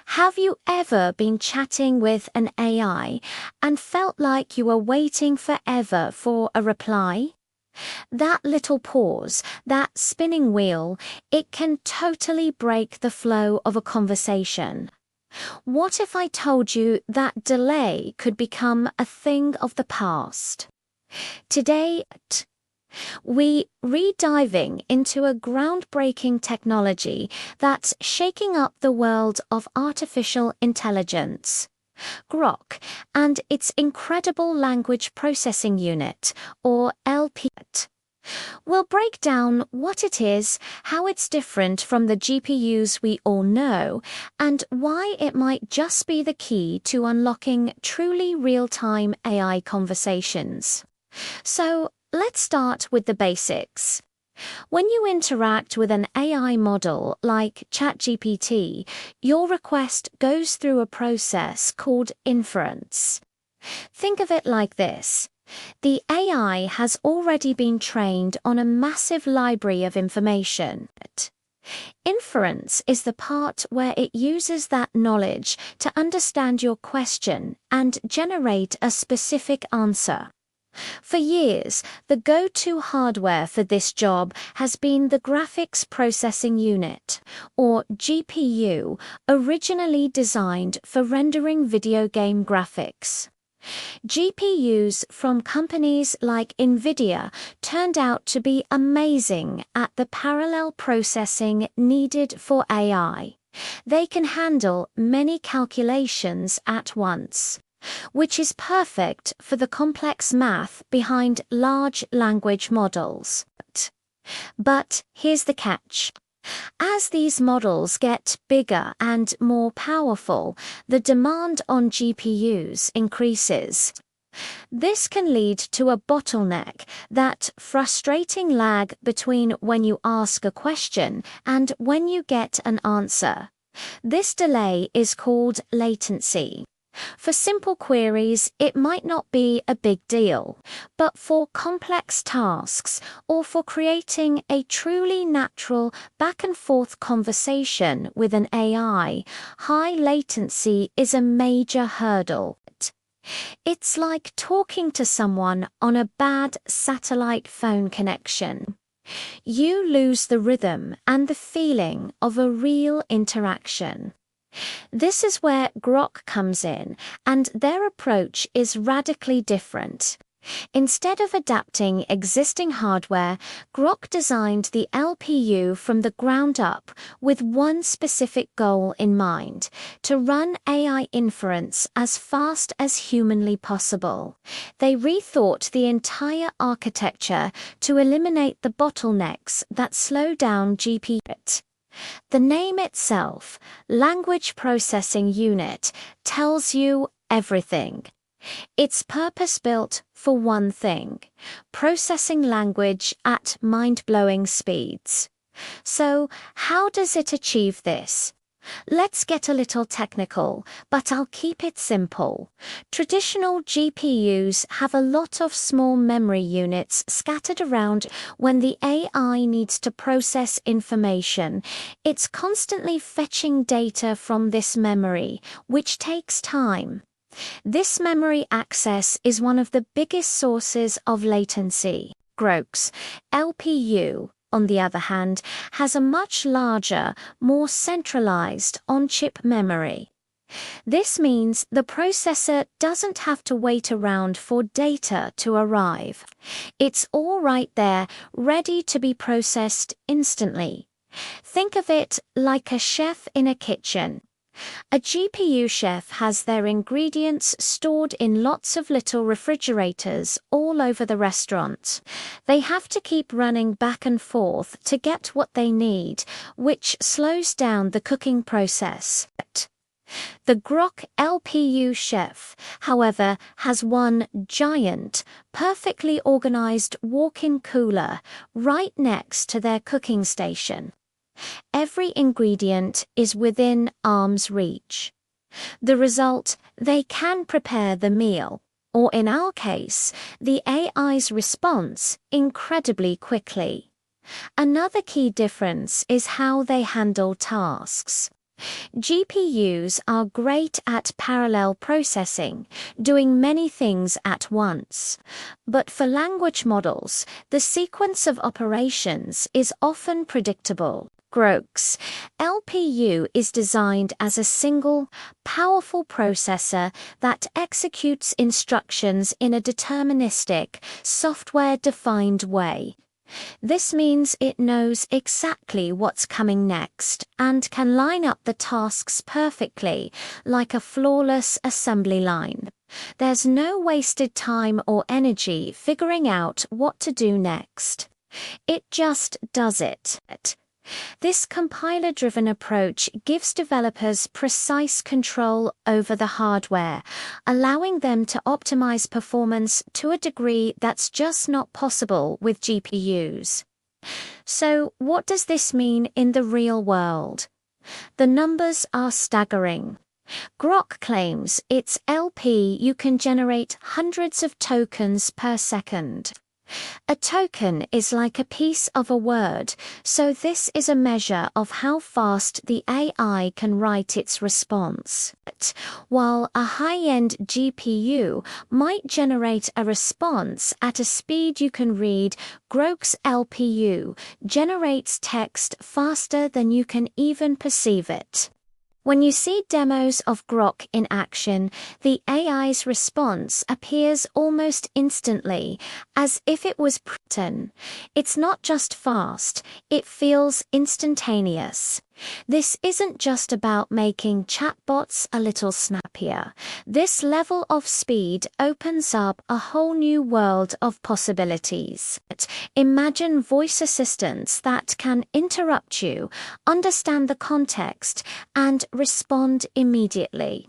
Have you ever been chatting with an AI and felt like you were waiting forever for a reply? That little pause, that spinning wheel, it can totally break the flow of a conversation. What if I told you that delay could become a thing of the past? Today, we re-diving into a groundbreaking technology that's shaking up the world of artificial intelligence. Groq and its incredible language processing unit, or LPU. We'll break down what it is, how it's different from the GPUs we all know, and why it might just be the key to unlocking truly real-time AI conversations. So, let's start with the basics. When you interact with an AI model like ChatGPT, your request goes through a process called Inference. Think of it like this. The AI has already been trained on a massive library of information. Inference is the part where it uses that knowledge to understand your question and generate a specific answer. For years, the go-to hardware for this job has been the Graphics Processing Unit, or GPU, originally designed for rendering video game graphics. GPUs from companies like Nvidia turned out to be amazing at the parallel processing needed for AI. They can handle many calculations at once, which is perfect for the complex math behind large language models. But here's the catch. As these models get bigger and more powerful, the demand on GPUs increases. This can lead to a bottleneck, that frustrating lag between when you ask a question and when you get an answer. This delay is called latency. For simple queries, it might not be a big deal, but for complex tasks or for creating a truly natural back-and-forth conversation with an AI, high latency is a major hurdle. It's like talking to someone on a bad satellite phone connection. You lose the rhythm and the feeling of a real interaction. This is where Groq comes in, and their approach is radically different. Instead of adapting existing hardware, Groq designed the LPU from the ground up with one specific goal in mind: to run AI inference as fast as humanly possible. They rethought the entire architecture to eliminate the bottlenecks that slow down GPU. The name itself, Language Processing Unit, tells you everything. It's purpose-built for one thing: processing language at mind-blowing speeds. So, how does it achieve this? Let's get a little technical, but I'll keep it simple. Traditional GPUs have a lot of small memory units scattered around. When the AI needs to process information, it's constantly fetching data from this memory, which takes time. This memory access is one of the biggest sources of latency. Groq's LPU, on the other hand, has a much larger, more centralized on-chip memory. This means the processor doesn't have to wait around for data to arrive. It's all right there, ready to be processed instantly. Think of it like a chef in a kitchen. A GPU chef has their ingredients stored in lots of little refrigerators all over the restaurant. They have to keep running back and forth to get what they need, which slows down the cooking process. The Groq LPU chef, however, has one giant, perfectly organized walk-in cooler right next to their cooking station. Every ingredient is within arm's reach. The result, they can prepare the meal, or in our case, the AI's response, incredibly quickly. Another key difference is how they handle tasks. GPUs are great at parallel processing, doing many things at once. But for language models, the sequence of operations is often predictable. Groq LPU is designed as a single, powerful processor that executes instructions in a deterministic, software-defined way. This means it knows exactly what's coming next and can line up the tasks perfectly, like a flawless assembly line. There's no wasted time or energy figuring out what to do next. It just does it. This compiler-driven approach gives developers precise control over the hardware, allowing them to optimize performance to a degree that's just not possible with GPUs. So, what does this mean in the real world? The numbers are staggering. Groq claims its LPU can generate hundreds of tokens per second. A token is like a piece of a word, so this is a measure of how fast the AI can write its response. While a high-end GPU might generate a response at a speed you can read, Groq's LPU generates text faster than you can even perceive it. When you see demos of Groq in action, the AI's response appears almost instantly, as if it was written. It's not just fast, it feels instantaneous. This isn't just about making chatbots a little snappier. This level of speed opens up a whole new world of possibilities. Imagine voice assistants that can interrupt you, understand the context, and respond immediately.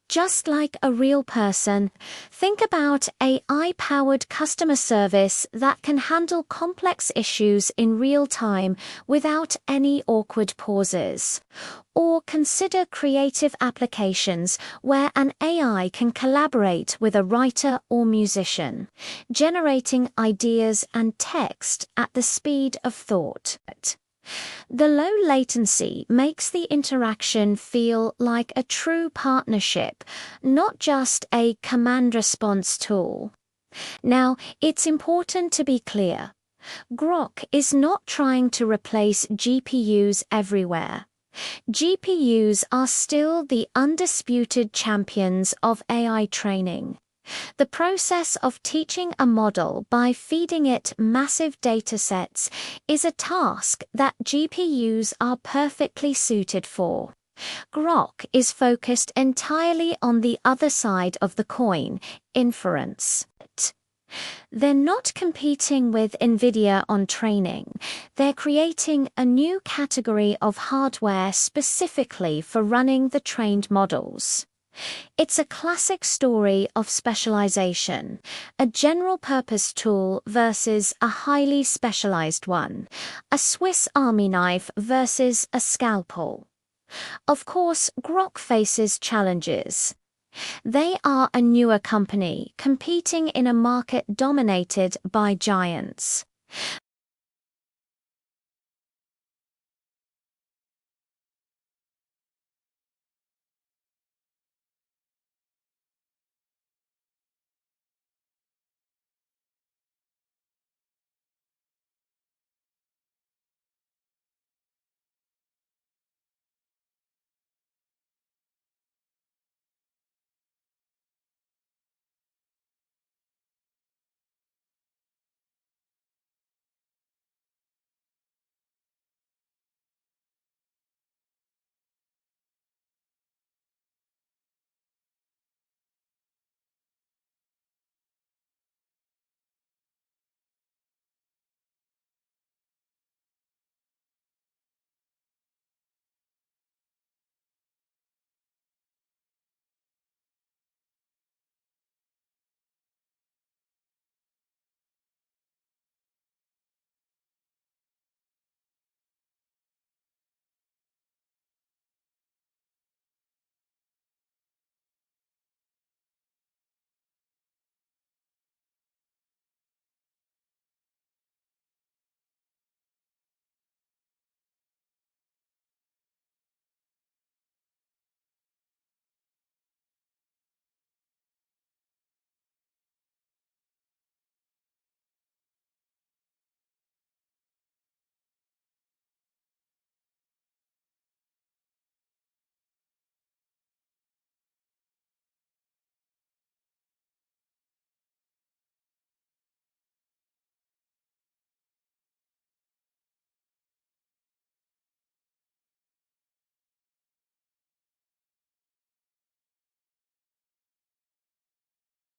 Just like a real person, think about AI-powered customer service that can handle complex issues in real time without any awkward pauses. Or consider creative applications where an AI can collaborate with a writer or musician, generating ideas and text at the speed of thought. The low latency makes the interaction feel like a true partnership, not just a command response tool. Now, it's important to be clear. Groq is not trying to replace GPUs everywhere. GPUs are still the undisputed champions of AI training. The process of teaching a model by feeding it massive datasets is a task that GPUs are perfectly suited for. Groq is focused entirely on the other side of the coin, inference. They're not competing with NVIDIA on training. They're creating a new category of hardware specifically for running the trained models. It's a classic story of specialization, a general-purpose tool versus a highly specialized one, a Swiss Army knife versus a scalpel. Of course, Groq faces challenges. They are a newer company competing in a market dominated by giants.